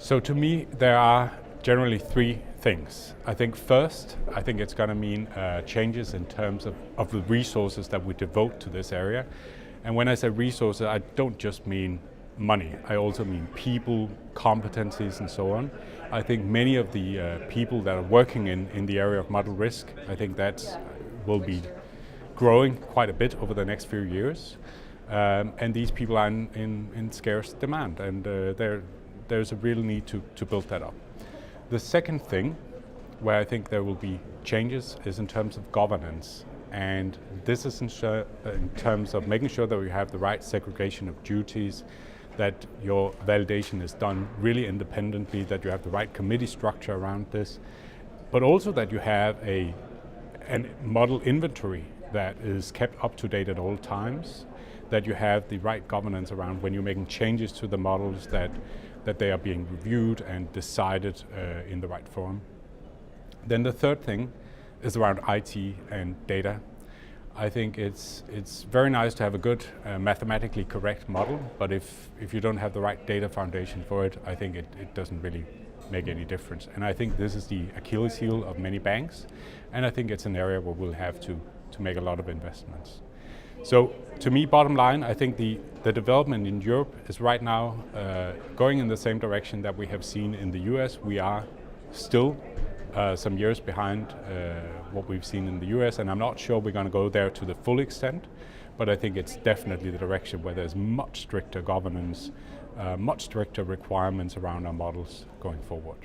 So to me, there are generally three things. I think first, I think it's going to mean changes in terms of the resources that we devote to this area. And when I say resources, I don't just mean money. I also mean people, competencies, and so on. I think many of the people that are working in the area of model risk, I think that will be growing quite a bit over the next few years. And these people are in scarce demand, and there's a real need to build that up. The second thing, where I think there will be changes, is in terms of governance. And this is in terms of making sure that we have the right segregation of duties, that your validation is done really independently, that you have the right committee structure around this, but also that you have a model inventory that is kept up to date at all times, that you have the right governance around when you're making changes to the models, that they are being reviewed and decided in the right form. Then the third thing is around IT and data. I think it's very nice to have a good mathematically correct model, but if you don't have the right data foundation for it, I think it doesn't really make any difference. And I think this is the Achilles heel of many banks, and I think it's an area where we'll have to make a lot of investments. So to me, bottom line, I think the development in Europe is right now going in the same direction that we have seen in the US. We are still some years behind what we've seen in the US, and I'm not sure we're going to go there to the full extent, but I think it's definitely the direction where there's much stricter governance, much stricter requirements around our models going forward.